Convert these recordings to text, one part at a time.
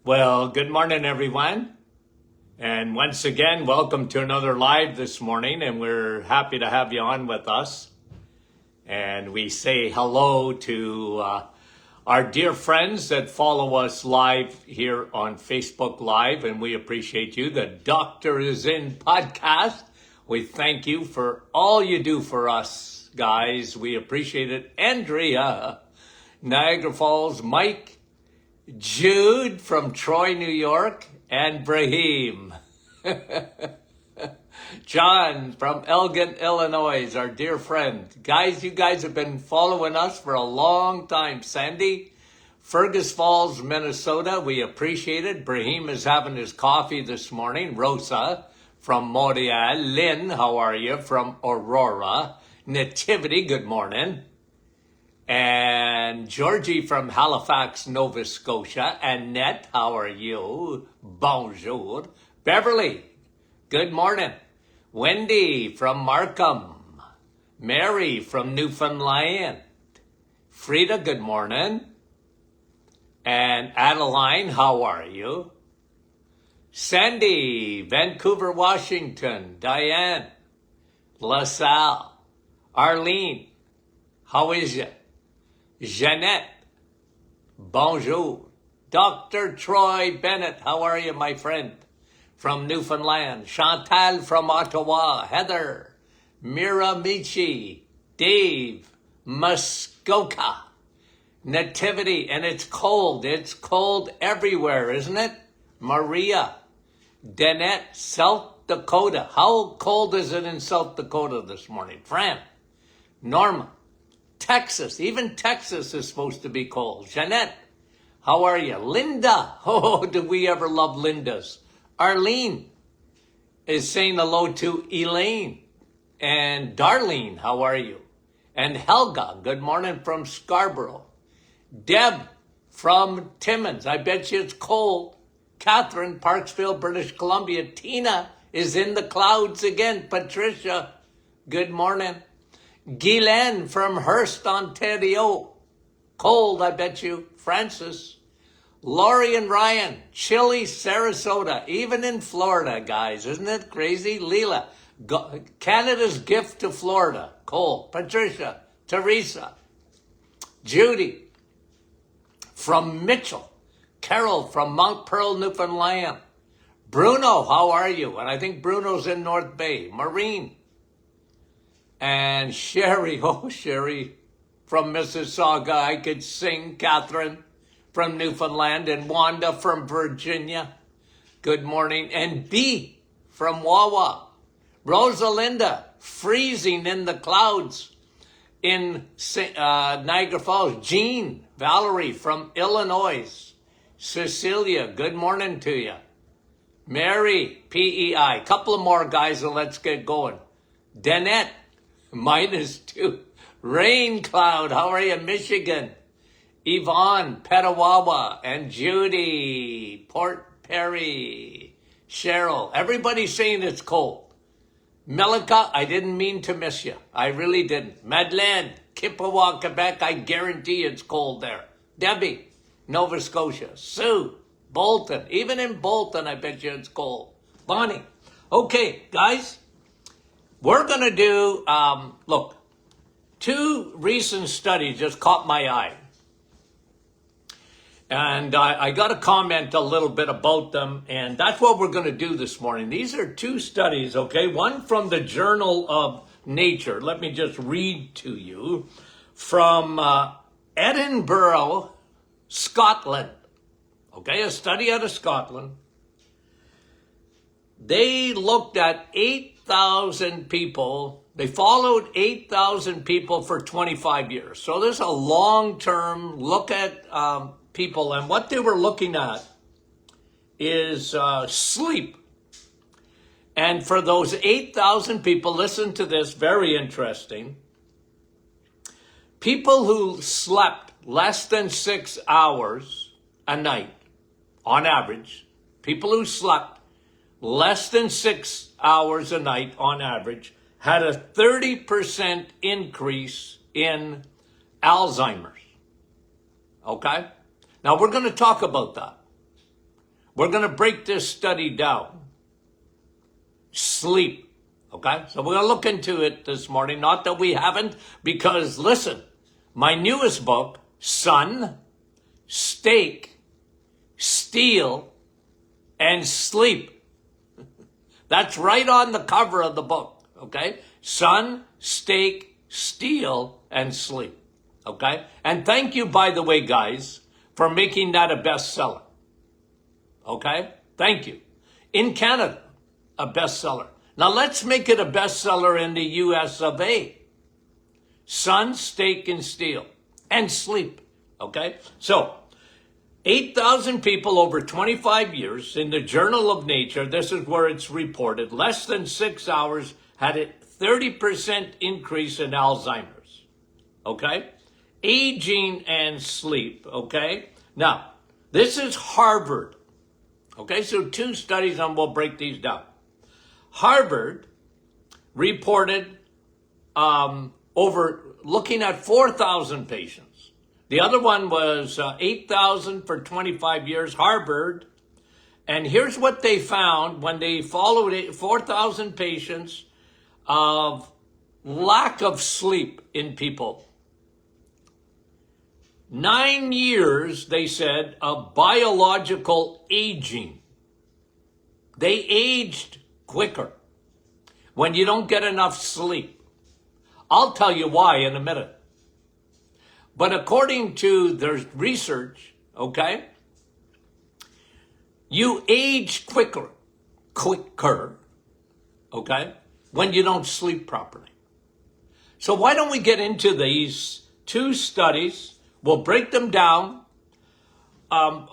Well, good morning, everyone. And once again, welcome to another live this morning. And we're happy to have you on with us. And we say hello to our dear friends that follow us live here on Facebook Live. And we appreciate you. The Doctor is In podcast. We thank you for all you do for us, guys. We appreciate it. Andrea, Niagara Falls, Mike, Jude from Troy, New York, and Brahim. John from Elgin, Illinois, our dear friend. Guys, you guys have been following us for a long time. Sandy, Fergus Falls, Minnesota, we appreciate it. Brahim is having his coffee this morning. Rosa from Montreal. Lynn, how are you? From Aurora. Nativity, good morning. And Georgie from Halifax, Nova Scotia. Annette, how are you? Bonjour. Beverly, good morning. Wendy from Markham. Mary from Newfoundland. Frida, good morning. And Adeline, how are you? Sandy, Vancouver, Washington. Diane, LaSalle. Arlene, how is you? Jeanette, bonjour. Dr. Troy Bennett, how are you, my friend? From Newfoundland. Chantal from Ottawa. Heather, Miramichi, Dave, Muskoka, Nativity, and it's cold. It's cold everywhere, isn't it? Maria, Danette, South Dakota. How cold is it in South Dakota this morning? Fran, Norma, Texas, even Texas is supposed to be cold. Jeanette, how are you? Linda, oh, do we ever love Lindas? Arlene is saying hello to Elaine. And Darlene, how are you? And Helga, good morning from Scarborough. Deb from Timmins, I bet you it's cold. Catherine, Parksville, British Columbia. Tina is in the clouds again. Patricia, good morning. Guylaine from Hearst, Ontario. Cold, I bet you. Francis. Laurie and Ryan. Chilly, Sarasota. Even in Florida, guys. Isn't it crazy? Leela. Canada's gift to Florida. Cold. Patricia. Teresa. Judy. From Mitchell. Carol from Mount Pearl, Newfoundland. Bruno, how are you? And I think Bruno's in North Bay. Maureen. And Sherry, oh, Sherry from Mississauga, I could sing. Catherine from Newfoundland, and Wanda from Virginia. Good morning. And B from Wawa. Rosalinda, freezing in the clouds in Niagara Falls. Jean, Valerie from Illinois. Cecilia, good morning to you. Mary, PEI. Couple of more, guys, and let's get going. Danette, -2. Rain Cloud, how are you? Michigan. Yvonne, Petawawa, and Judy, Port Perry. Cheryl, everybody's saying it's cold. Melika, I didn't mean to miss you. I really didn't. Madeleine, Kippawa, Quebec, I guarantee it's cold there. Debbie, Nova Scotia. Sue, Bolton. Even in Bolton, I bet you it's cold. Bonnie. Okay, guys. We're going to do, look, 2 recent studies just caught my eye. And I got to comment a little bit about them, and that's what we're going to do this morning. These are 2 studies, okay? One from the Journal of Nature. Let me just read to you. From Edinburgh, Scotland. Okay, a study out of Scotland. They looked at 8,000 people. They followed 8,000 people for 25 years. So there's a long-term look at people. And what they were looking at is sleep. And for those 8,000 people, listen to this, very interesting. People who slept less than 6 hours a night, on average, people who slept less than 6 hours a night on average had a 30% increase in Alzheimer's. Okay? Now we're going to talk about that. We're going to break this study down. Sleep. Okay? So we're going to look into it this morning. Not that we haven't, because listen, my newest book, Sun, Steak, Steal, and Sleep. That's right on the cover of the book. Okay? Sun, Steak, Steal, and Sleep. Okay? And thank you, by the way, guys, for making that a bestseller. Okay? Thank you. In Canada, a bestseller. Now let's make it a bestseller in the US of A. Sun, Steak, and Steal, and Sleep. Okay? So, 8,000 people over 25 years in the Journal of Nature, this is where it's reported, less than 6 hours had a 30% increase in Alzheimer's. Okay? Aging and sleep. Okay? Now, this is Harvard. Okay, so 2 studies, and we'll break these down. Harvard reported over looking at 4,000 patients. The other one was 8,000 for 25 years, Harvard. And here's what they found when they followed 4,000 patients of lack of sleep in people. 9 years, they said, of biological aging. They aged quicker when you don't get enough sleep. I'll tell you why in a minute. But according to their research, okay, you age quicker, okay, when you don't sleep properly. So why don't we get into these 2 studies? We'll break them down.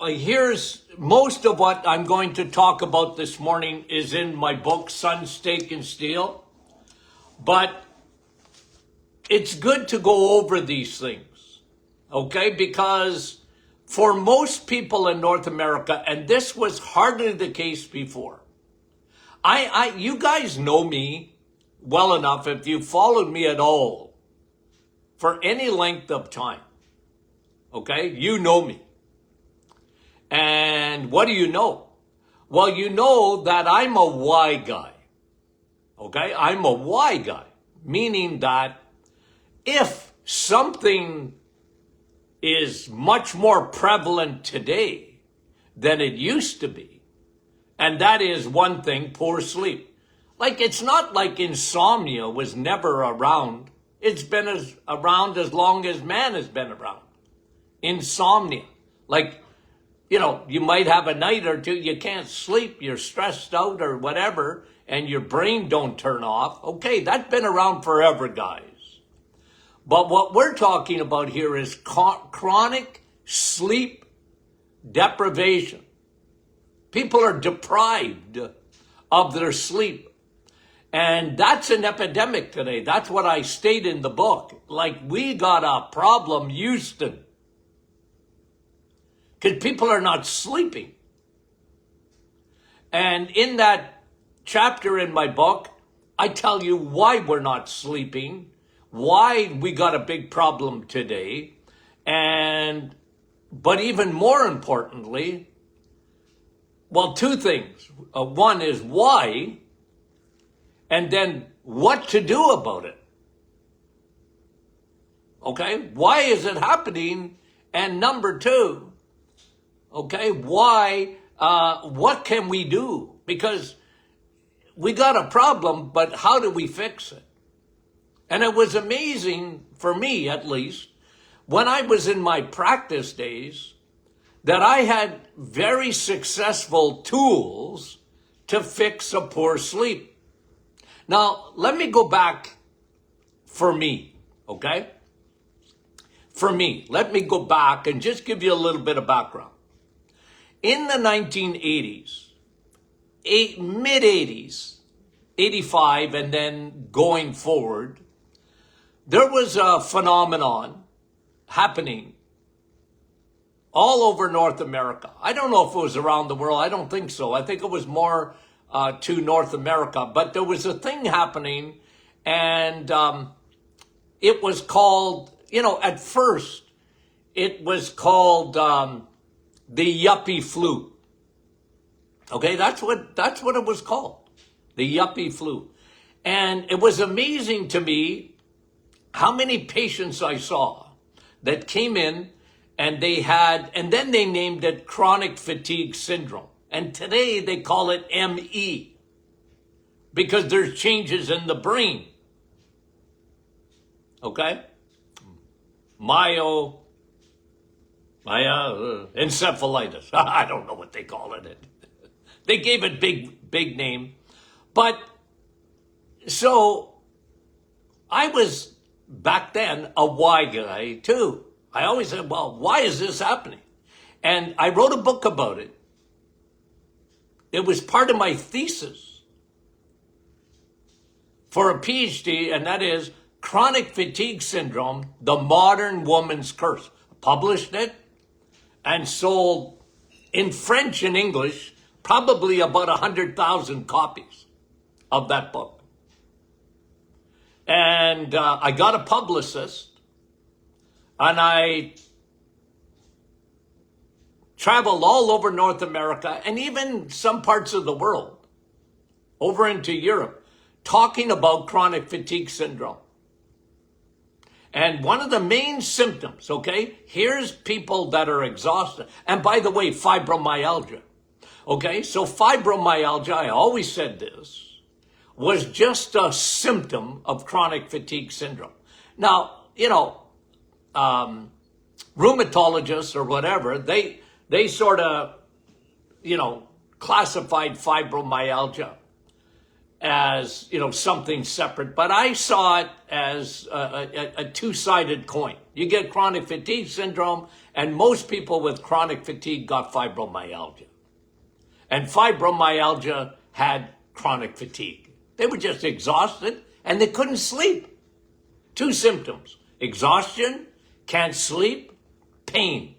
Here's most of what I'm going to talk about this morning is in my book, Sun, Steak, and Steal. But it's good to go over these things, okay? Because for most people in North America, and this was hardly the case before, you guys know me well enough if you followed me at all for any length of time. Okay, you know me. And what do you know? Well, you know that I'm a why guy. Okay, I'm a why guy, meaning that if something is much more prevalent today than it used to be, and that is one thing, poor sleep. Like, it's not like insomnia was never around. It's been around as long as man has been around. Insomnia. Like, you know, you might have a night or two, you can't sleep, you're stressed out or whatever, and your brain don't turn off. Okay, that's been around forever, guys. But what we're talking about here is chronic sleep deprivation. People are deprived of their sleep. And that's an epidemic today. That's what I state in the book. Like, we got a problem, Houston. Because people are not sleeping. And in that chapter in my book, I tell you why we're not sleeping, why we got a big problem today, but even more importantly, well, 2 things. One is why, and then what to do about it. Okay? Why is it happening? And number 2, okay, why, what can we do? Because we got a problem, but how do we fix it? And it was amazing, for me at least, when I was in my practice days, that I had very successful tools to fix a poor sleep. Now, let me go back for me, okay? For me, let me go back and just give you a little bit of background. In the 1980s, mid-80s, 85, and then going forward, there was a phenomenon happening all over North America. I don't know if it was around the world. I don't think so. I think it was more to North America. But there was a thing happening, and it was called, you know, at first, it was called the yuppie flu. Okay, that's what it was called, the yuppie flu. And it was amazing to me how many patients I saw that came in and and then they named it chronic fatigue syndrome. And today they call it ME because there's changes in the brain. Okay? Encephalitis. I don't know what they call it. They gave it big name. But so I was back then a why guy too. I always said, well, why is this happening? And I wrote a book about it. It was part of my thesis for a PhD, and that is Chronic Fatigue Syndrome, The Modern Woman's Curse. Published it and sold in French and English probably about 100,000 copies of that book. And I got a publicist, and I traveled all over North America and even some parts of the world, over into Europe, talking about chronic fatigue syndrome. And one of the main symptoms, okay, here's people that are exhausted. And by the way, fibromyalgia. Okay, so fibromyalgia, I always said this, was just a symptom of chronic fatigue syndrome. Now, rheumatologists or whatever, they sort of, classified fibromyalgia as, something separate. But I saw it as a two-sided coin. You get chronic fatigue syndrome, and most people with chronic fatigue got fibromyalgia. And fibromyalgia had chronic fatigue. They were just exhausted, and they couldn't sleep. Two symptoms: exhaustion, can't sleep, pain.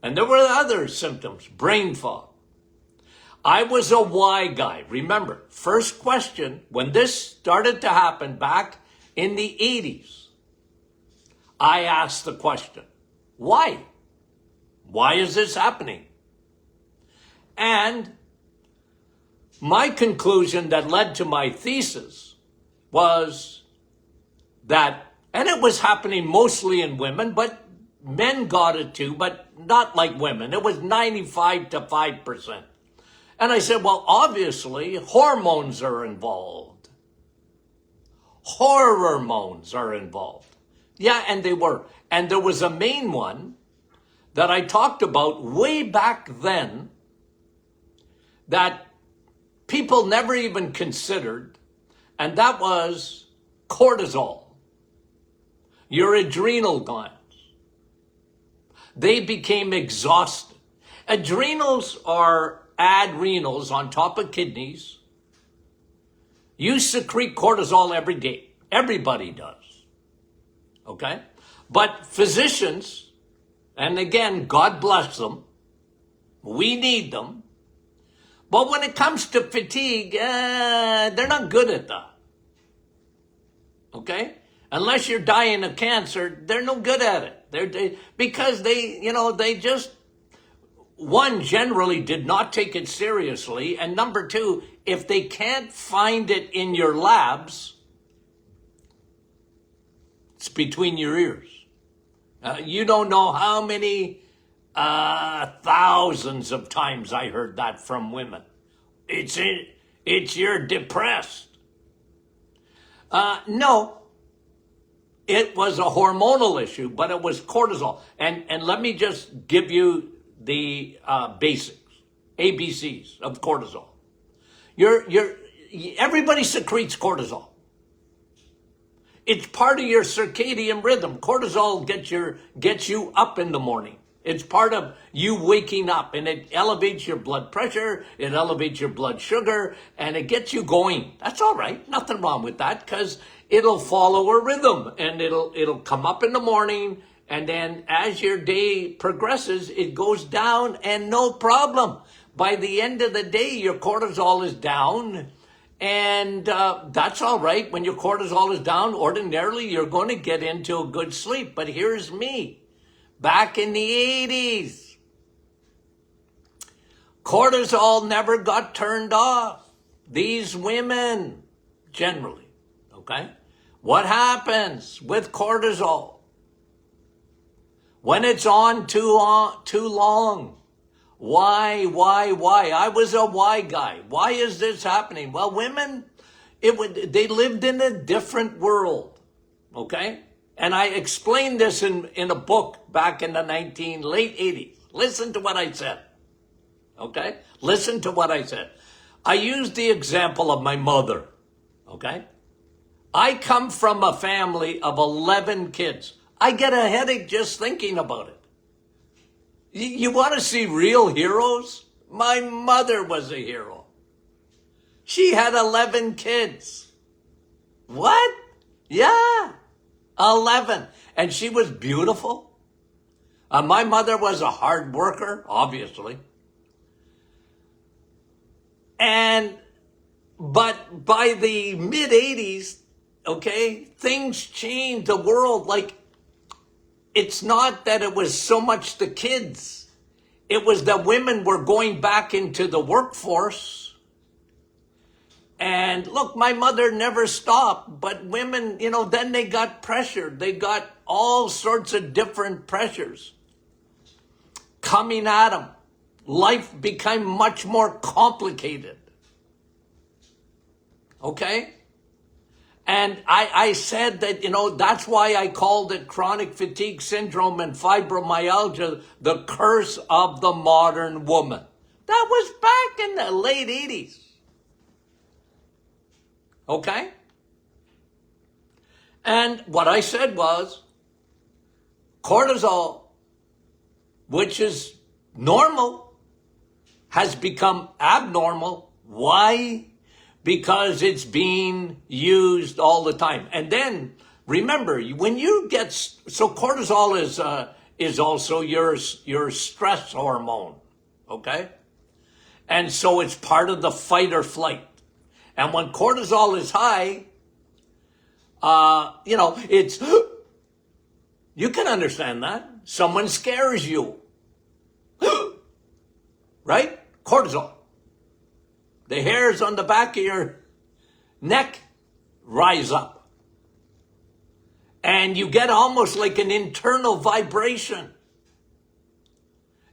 And there were other symptoms, brain fog. I was a why guy. Remember, first question, when this started to happen back in the 80s, I asked the question, why? Why is this happening? And my conclusion that led to my thesis was that, and it was happening mostly in women, but men got it too, but not like women. It was 95 to 5%. And I said, well, obviously, hormones are involved. Hormones are involved. Yeah, and they were. And there was a main one that I talked about way back then that people never even considered, and that was cortisol. Your adrenal glands. They became exhausted. Adrenals are adrenals on top of kidneys. You secrete cortisol every day. Everybody does. Okay? But physicians, and again, God bless them, we need them. But when it comes to fatigue, they're not good at that. Okay? Unless you're dying of cancer, they're no good at it. Because they just, one, generally did not take it seriously. And number two, if they can't find it in your labs, it's between your ears. You don't know how many thousands of times I heard that from women. You're depressed. No, it was a hormonal issue, but it was cortisol. And let me just give you the basics, ABCs of cortisol. Everybody secretes cortisol. It's part of your circadian rhythm. Cortisol gets you up in the morning. It's part of you waking up, and it elevates your blood pressure, it elevates your blood sugar, and it gets you going. That's all right. Nothing wrong with that, because it'll follow a rhythm, and it'll come up in the morning, and then as your day progresses, it goes down, and no problem. By the end of the day, your cortisol is down, and that's all right. When your cortisol is down, ordinarily, you're going to get into a good sleep. But here's me. Back in the 80s, Cortisol never got turned off. These women, generally, okay? What happens with cortisol? When it's on too long. Why? I was a why guy. Why is this happening? Well, women, they lived in a different world, okay? And I explained this in a book back in the late 80s. Listen to what I said, okay? Listen to what I said. I used the example of my mother, okay? I come from a family of 11 kids. I get a headache just thinking about it. You want to see real heroes? My mother was a hero. She had 11 kids. What? Yeah, 11. And she was beautiful. My mother was a hard worker, obviously. But by the mid 80s, okay, things changed. The world, it's not that it was so much the kids. It was that women were going back into the workforce. And look, my mother never stopped, but women, then they got pressured. They got all sorts of different pressures coming at them. Life became much more complicated. Okay? And I said that, that's why I called it chronic fatigue syndrome and fibromyalgia, the curse of the modern woman. That was back in the late 80s. Okay? And what I said was, cortisol, which is normal, has become abnormal. Why? Because it's being used all the time. And then, remember, when you get, so cortisol is also your stress hormone, okay? And so it's part of the fight or flight. And when cortisol is high, it's, you can understand that. Someone scares you, right? Cortisol. The hairs on the back of your neck rise up. And you get almost like an internal vibration.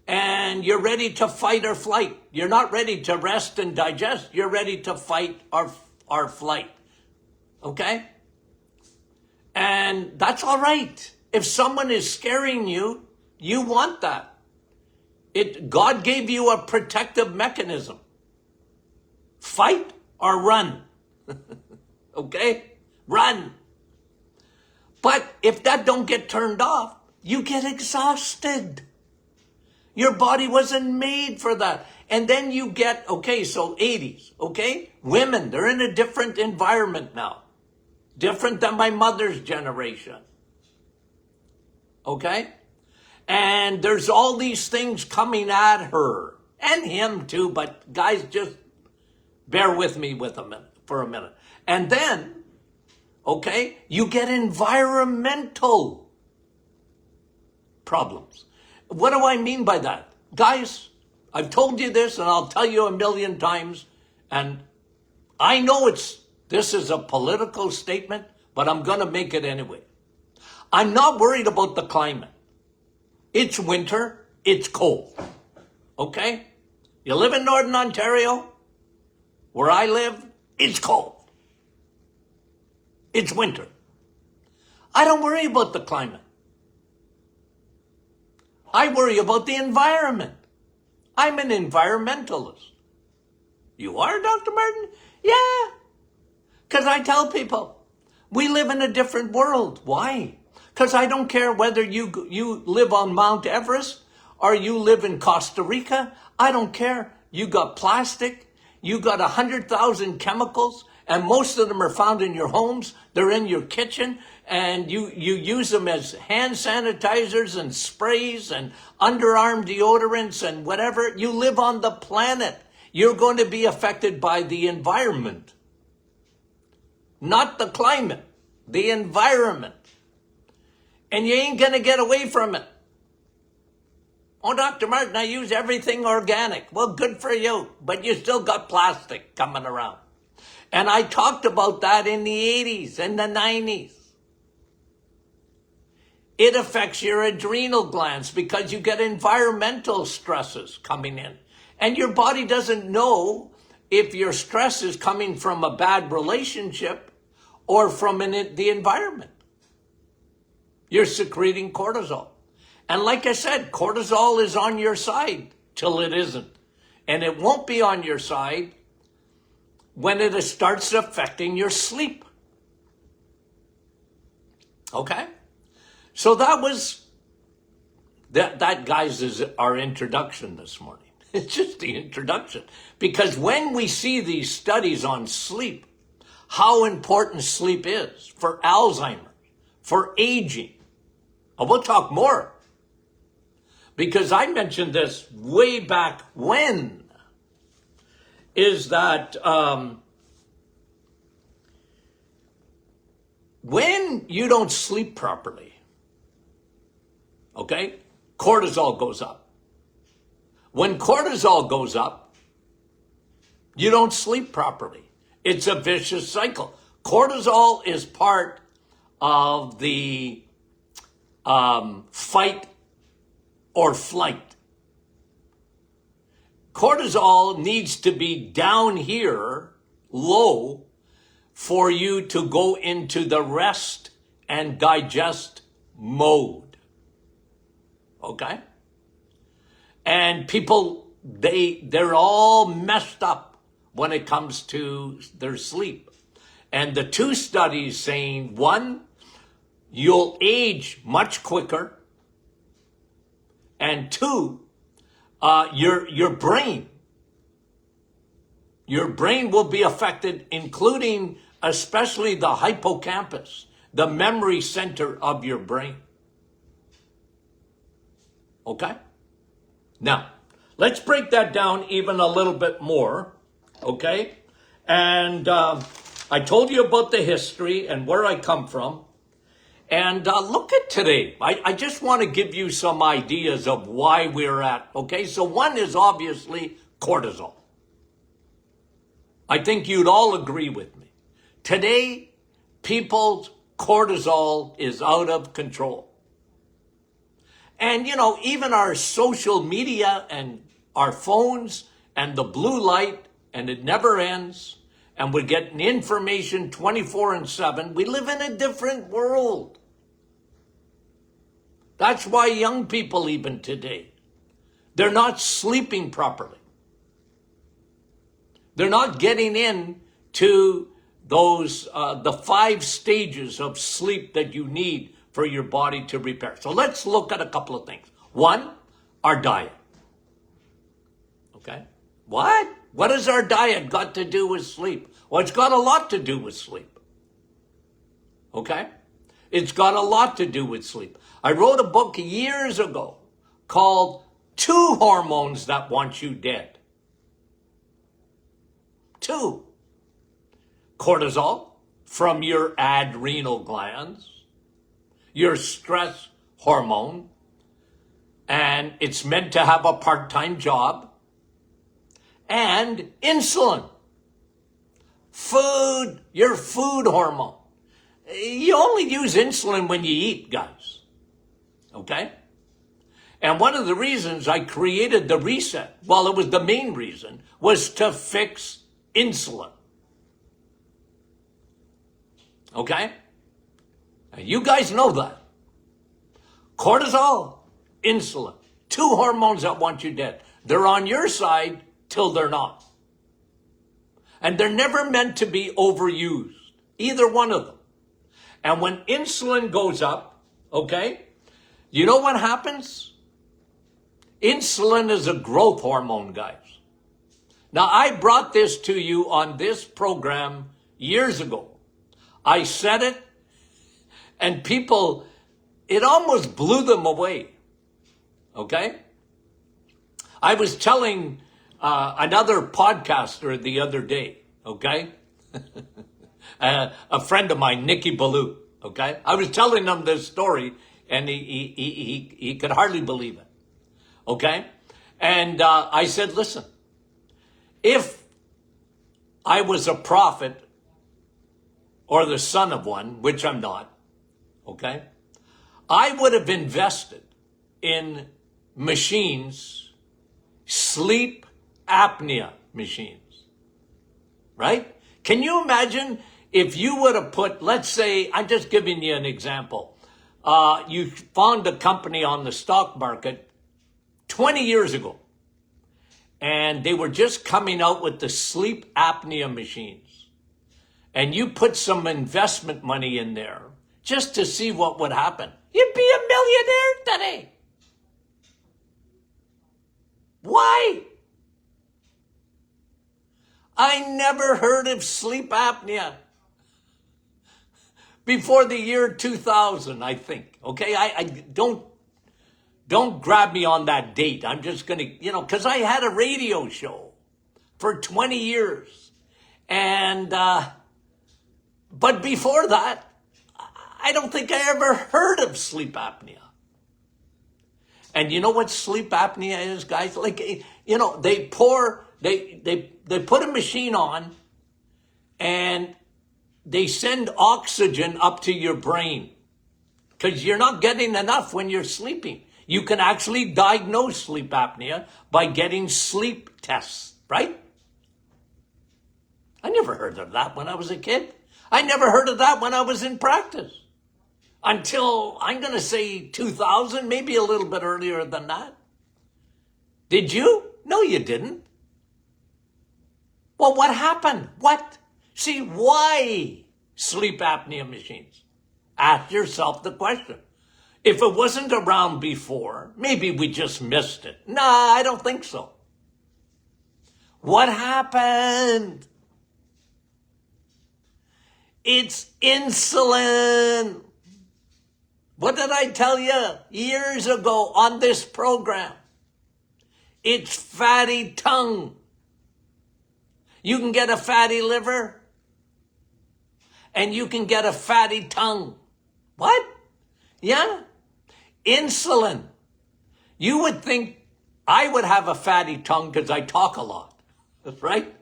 And you're ready to fight or flight. You're not ready to rest and digest. You're ready to fight or flight. Okay? And that's all right. If someone is scaring you, you want that. God gave you a protective mechanism. Fight or run. Okay? Run. But if that don't get turned off, you get exhausted. Your body wasn't made for that. And then you get, okay, so 80s, okay? Women, they're in a different environment now. Different than my mother's generation. Okay? And there's all these things coming at her. And him too, but guys, just bear with me for a minute. And then, okay, you get environmental problems. What do I mean by that? Guys, I've told you this and I'll tell you a million times. And I know this is a political statement, but I'm going to make it anyway. I'm not worried about the climate. It's winter. It's cold. Okay? You live in Northern Ontario? Where I live, it's cold. It's winter. I don't worry about the climate. I worry about the environment. I'm an environmentalist. You are, Dr. Martin? Yeah. Because I tell people, we live in a different world. Why? Because I don't care whether you live on Mount Everest or you live in Costa Rica. I don't care. You got plastic. You got 100,000 chemicals, and most of them are found in your homes. They're in your kitchen, and you use them as hand sanitizers and sprays and underarm deodorants and whatever. You live on the planet. You're going to be affected by the environment. Not the climate, the environment. And you ain't going to get away from it. Oh, Dr. Martin, I use everything organic. Well, good for you, but you still got plastic coming around. And I talked about that in the 80s and the 90s. It affects your adrenal glands because you get environmental stresses coming in. And your body doesn't know if your stress is coming from a bad relationship or from the environment. You're secreting cortisol. And like I said, cortisol is on your side till it isn't. And it won't be on your side when it starts affecting your sleep. Okay? So that was, that guys, is our introduction this morning. It's just the introduction. Because when we see these studies on sleep, how important sleep is for Alzheimer's, for aging, and we'll talk more. Because I mentioned this way back when, is that when you don't sleep properly, okay, cortisol goes up. When cortisol goes up, you don't sleep properly. It's a vicious cycle. Cortisol is part of the fight or flight. Cortisol needs to be down here, low, for you to go into the rest and digest mode. Okay? And people, they're all messed up when it comes to their sleep. And the two studies saying, one, you'll age much quicker. And two, your brain will be affected, including especially the hippocampus, the memory center of your brain. Okay? Now, let's break that down even a little bit more, okay? And I told you about the history and where I come from. And look at today. I just want to give you some ideas of why we're at, okay? So one is obviously cortisol. I think you'd all agree with me. Today, people's cortisol is out of control. And, you know, even our social media and our phones and the blue light, and it never ends, and we're getting information 24/7. We live in a different world. That's why young people, even today, they're not sleeping properly. They're not getting in to those, the 5 stages of sleep that you need for your body to repair. So let's look at a couple of things. One, our diet. Okay? What? What has our diet got to do with sleep? Well, it's got a lot to do with sleep. Okay? It's got a lot to do with sleep. I wrote a book years ago called 2 Hormones That Want You Dead. 2. Cortisol from your adrenal glands, your stress hormone, and it's meant to have a part-time job, and insulin, food, your food hormone. You only use insulin when you eat, guys, okay? And one of the reasons I created the reset, well, it was the main reason, was to fix insulin, okay? You guys know that. Cortisol, insulin, 2 hormones that want you dead. They're on your side till they're not. And they're never meant to be overused, either one of them. And when insulin goes up, okay, you know what happens? Insulin is a growth hormone, guys. Now, I brought this to you on this program years ago. I said it, and people, it almost blew them away, okay? I was telling another podcaster the other day, okay? A friend of mine, Nikki Ballou, okay? I was telling him this story, and he could hardly believe it. Okay? And I said, listen, if I was a prophet or the son of one, which I'm not, okay, I would have invested in machines, sleep apnea machines, right? Can you imagine if you would have put, let's say, I'm just giving you an example. You found a company on the stock market 20 years ago, and they were just coming out with the sleep apnea machines. And you put some investment money in there just to see what would happen. You'd be a millionaire today. Why? I never heard of sleep apnea before the year 2000, I think. Okay, I don't grab me on that date. I'm just going to, because I had a radio show for 20 years. And, but before that, I don't think I ever heard of sleep apnea. And you know what sleep apnea is, guys? Like, they put a machine on and they send oxygen up to your brain because you're not getting enough when you're sleeping. You can actually diagnose sleep apnea by getting sleep tests, right? I never heard of that when I was a kid. I never heard of that when I was in practice. Until, I'm going to say 2000, maybe a little bit earlier than that. Did you? No, you didn't. Well, what happened? What? See, why sleep apnea machines? Ask yourself the question. If it wasn't around before, maybe we just missed it. Nah, I don't think so. What happened? It's insulin. What did I tell you years ago on this program? It's fatty tongue. You can get a fatty liver and you can get a fatty tongue. What? Yeah. Insulin. You would think I would have a fatty tongue because I talk a lot, right?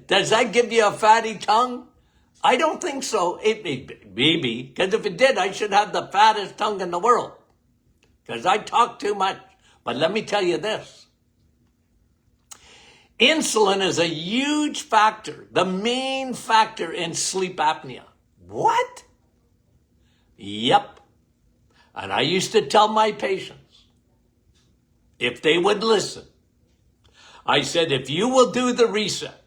Does that give you a fatty tongue? I don't think so. Maybe, because if it did, I should have the fattest tongue in the world because I talk too much. But let me tell you this. Insulin is a huge factor, the main factor in sleep apnea. What? Yep. And I used to tell my patients, if they would listen, I said, if you will do the reset,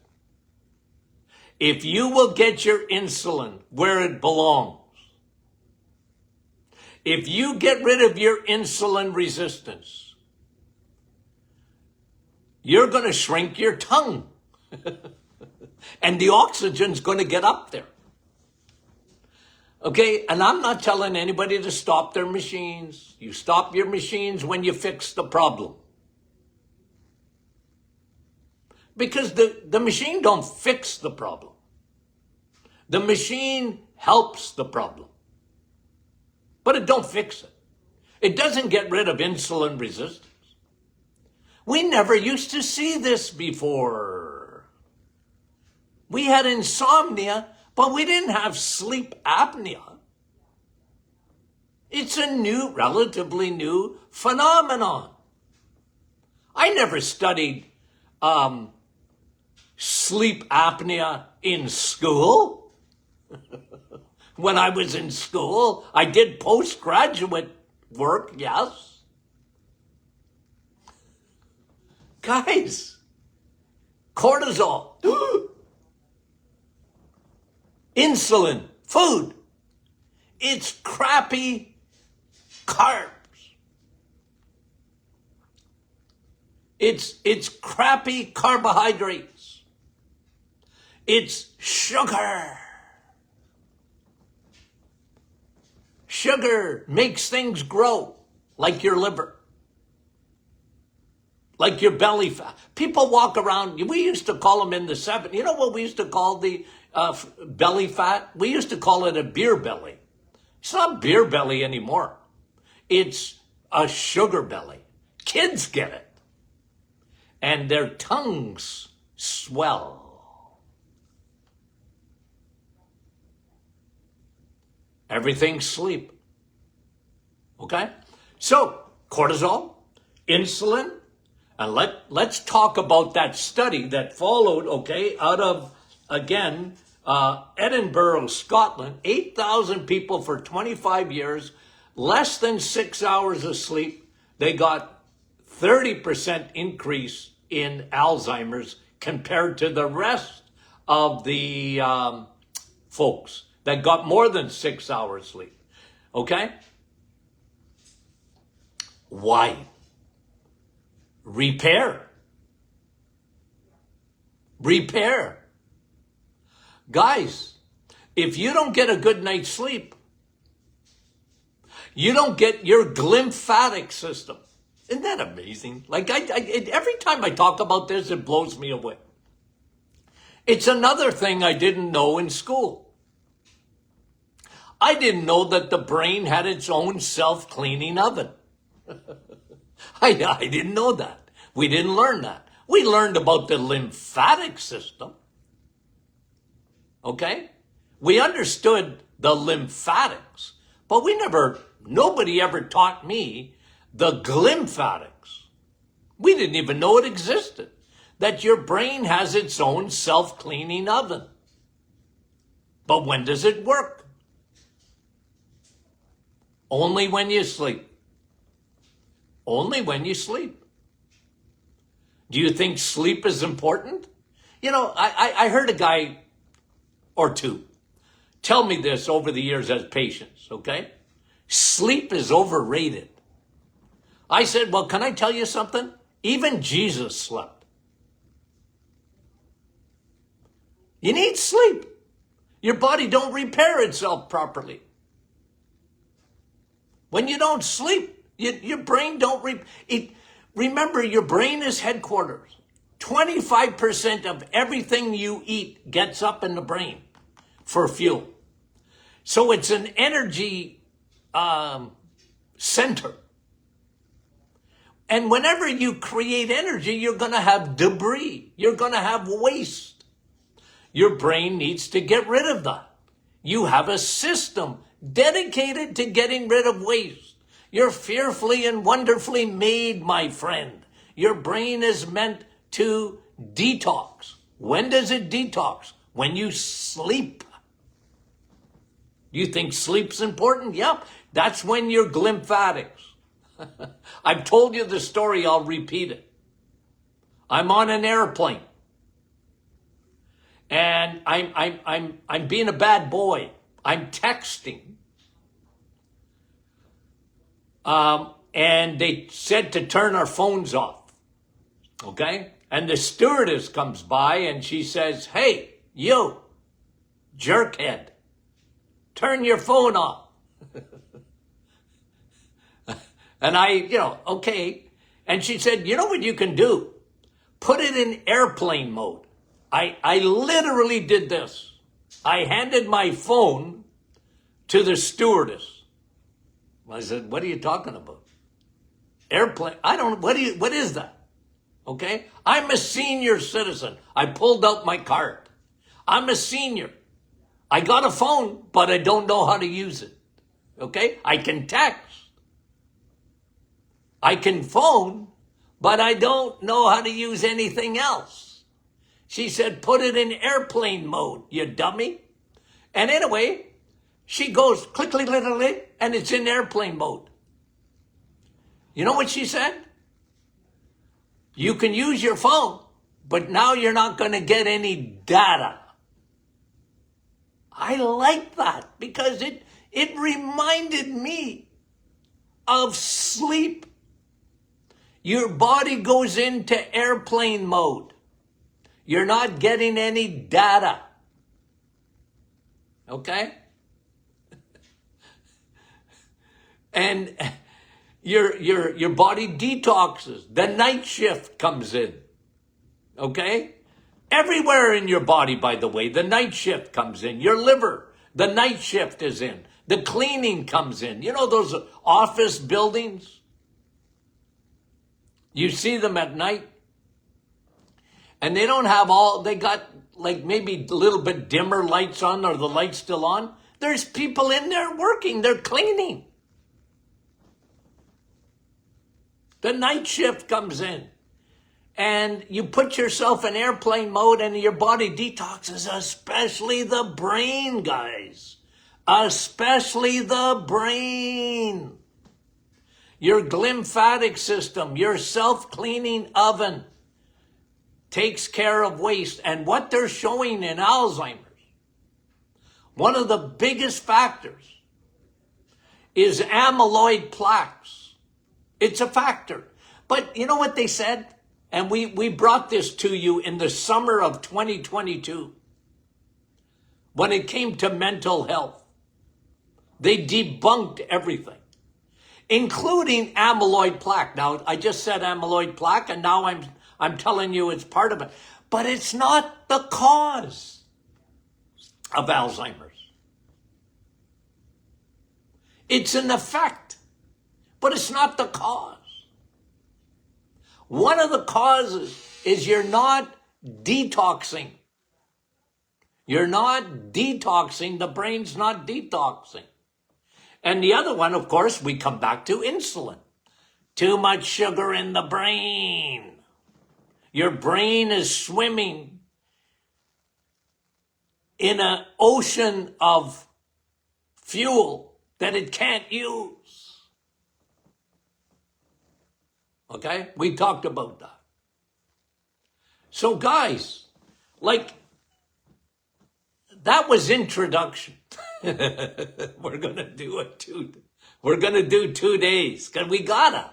if you will get your insulin where it belongs, if you get rid of your insulin resistance, you're going to shrink your tongue. And the oxygen's going to get up there. Okay, and I'm not telling anybody to stop their machines. You stop your machines when you fix the problem. Because the machine don't fix the problem. The machine helps the problem. But it don't fix it. It doesn't get rid of insulin resistance. We never used to see this before. We had insomnia, but we didn't have sleep apnea. It's a new, relatively new phenomenon. I never studied sleep apnea in school. When I was in school, I did postgraduate work, yes. Guys, cortisol, insulin, food, it's crappy carbs. It's crappy carbohydrates. It's sugar. Sugar makes things grow, like your liver, like your belly fat. People walk around, we used to call them in the 70s. You know what we used to call the belly fat? We used to call it a beer belly. It's not beer belly anymore. It's a sugar belly. Kids get it. And their tongues swell. Everything's sleep. Okay? So, cortisol, insulin, and let's talk about that study that followed, okay, out of, again, Edinburgh, Scotland, 8,000 people for 25 years, less than 6 hours of sleep. They got 30% increase in Alzheimer's compared to the rest of the folks that got more than 6 hours sleep. Okay? Why? Repair. Guys, if you don't get a good night's sleep, you don't get your glymphatic system. Isn't that amazing? Like every time I talk about this, it blows me away. It's another thing I didn't know in school. I didn't know that the brain had its own self-cleaning oven. I didn't know that. We didn't learn that. We learned about the lymphatic system. Okay? We understood the lymphatics, but nobody ever taught me the glymphatics. We didn't even know it existed. That your brain has its own self-cleaning oven. But when does it work? Only when you sleep. Only when you sleep. Do you think sleep is important? You know, I heard a guy or two tell me this over the years as patients, okay? Sleep is overrated. I said, well, can I tell you something? Even Jesus slept. You need sleep. Your body don't repair itself properly. When you don't sleep, your brain don't remember, your brain is headquarters. 25% of everything you eat gets up in the brain for fuel. So it's an energy center. And whenever you create energy, you're going to have debris. You're going to have waste. Your brain needs to get rid of that. You have a system dedicated to getting rid of waste. You're fearfully and wonderfully made, my friend. Your brain is meant to detox. When does it detox? When you sleep. You think sleep's important? Yep. That's when you're glymphatics. I've told you the story, I'll repeat it. I'm on an airplane. And I'm being a bad boy. I'm texting. And they said to turn our phones off. Okay? And the stewardess comes by and she says, hey, you, jerkhead, turn your phone off. And okay. And she said, you know what you can do? Put it in airplane mode. I literally did this. I handed my phone to the stewardess. I said, what are you talking about? Airplane? What is that? Okay? I'm a senior citizen. I pulled out my card. I'm a senior. I got a phone, but I don't know how to use it. Okay? I can text. I can phone, but I don't know how to use anything else. She said, put it in airplane mode, you dummy. And anyway, she goes clickly, literally, and it's in airplane mode. You know what she said? You can use your phone, but now you're not going to get any data. I like that because it reminded me of sleep. Your body goes into airplane mode. You're not getting any data. Okay? And your body detoxes. The night shift comes in. Okay? Everywhere in your body, by the way, the night shift comes in. Your liver, the night shift is in. The cleaning comes in. You know those office buildings? You see them at night, and they don't have they got like maybe a little bit dimmer lights on, or the light's still on. There's people in there working, they're cleaning. The night shift comes in, and you put yourself in airplane mode, and your body detoxes, especially the brain, guys. Especially the brain. Your glymphatic system, your self-cleaning oven takes care of waste. And what they're showing in Alzheimer's, one of the biggest factors is amyloid plaques. It's a factor. But you know what they said? And we brought this to you in the summer of 2022. When it came to mental health, they debunked everything, including amyloid plaque. Now, I just said amyloid plaque, and now I'm telling you it's part of it. But it's not the cause of Alzheimer's. It's an effect, but it's not the cause. One of the causes is you're not detoxing. You're not detoxing. The brain's not detoxing. And the other one, of course, we come back to insulin. Too much sugar in the brain. Your brain is swimming in an ocean of fuel that it can't use. Okay? We talked about that. So guys, like, that was introduction. We're going to do it we're going to do 2 days, because we gotta.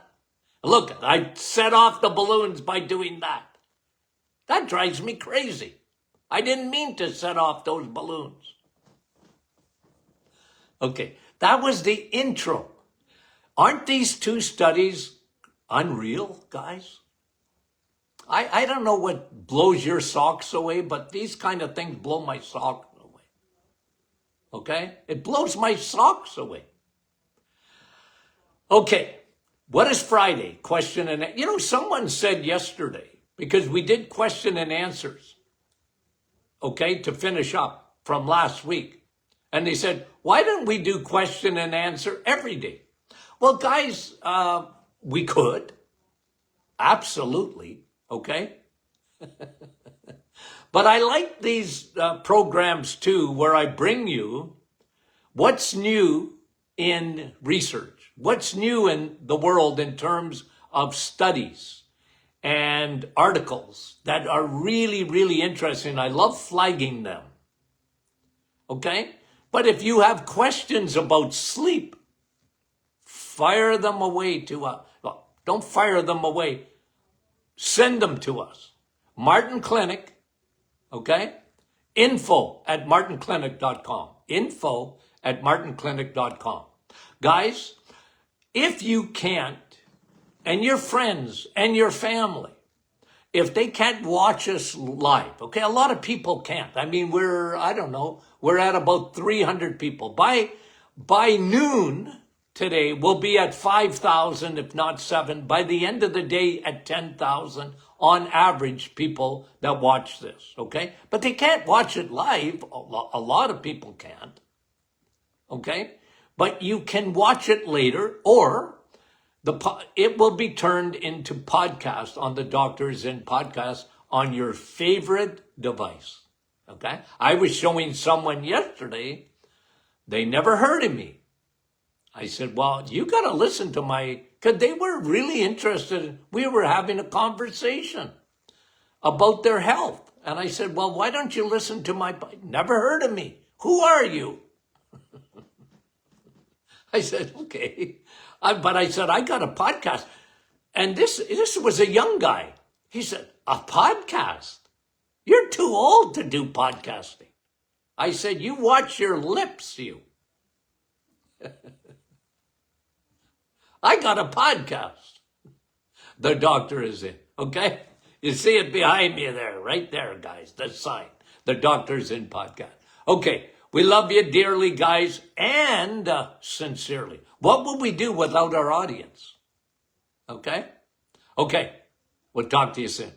Look, I set off the balloons by doing that. That drives me crazy. I didn't mean to set off those balloons. Okay, that was the intro. Aren't these 2 studies unreal, guys? I don't know what blows your socks away, but these kind of things blow my socks away. Okay? It blows my socks away. Okay, what is Friday? Question and someone said yesterday, because we did question and answers, okay, to finish up from last week. And they said, why don't we do question and answer every day? Well, guys, we could. Absolutely. Okay? But I like these programs too, where I bring you what's new in research, what's new in the world in terms of studies and articles that are really, really interesting. I love flagging them. Okay? But if you have questions about sleep, fire them away to us. Well, don't fire them away. Send them to us. Martin Clinic, okay? info@martinclinic.com. info@martinclinic.com. Guys, if you can't, and your friends and your family, if they can't watch us live, okay, a lot of people can't. I mean, we're at about 300 people. By noon today, we'll be at 5,000, if not 7. By the end of the day, at 10,000 on average people that watch this, okay? But they can't watch it live. A lot of people can't, okay? But you can watch it later, or it will be turned into podcast on the Doctors In podcast on your favorite device, okay? I was showing someone yesterday, they never heard of me. I said, well, you got to listen to because they were really interested. We were having a conversation about their health. And I said, well, why don't you listen to never heard of me. Who are you? I said, okay. But I said, I got a podcast. And this was a young guy. He said, a podcast? You're too old to do podcasting. I said, you watch your lips, you. I got a podcast. The Doctor Is In, okay? You see it behind me there, right there, guys, the sign. The Doctor's In podcast. Okay, we love you dearly, guys, and sincerely. What would we do without our audience? Okay? Okay. We'll talk to you soon.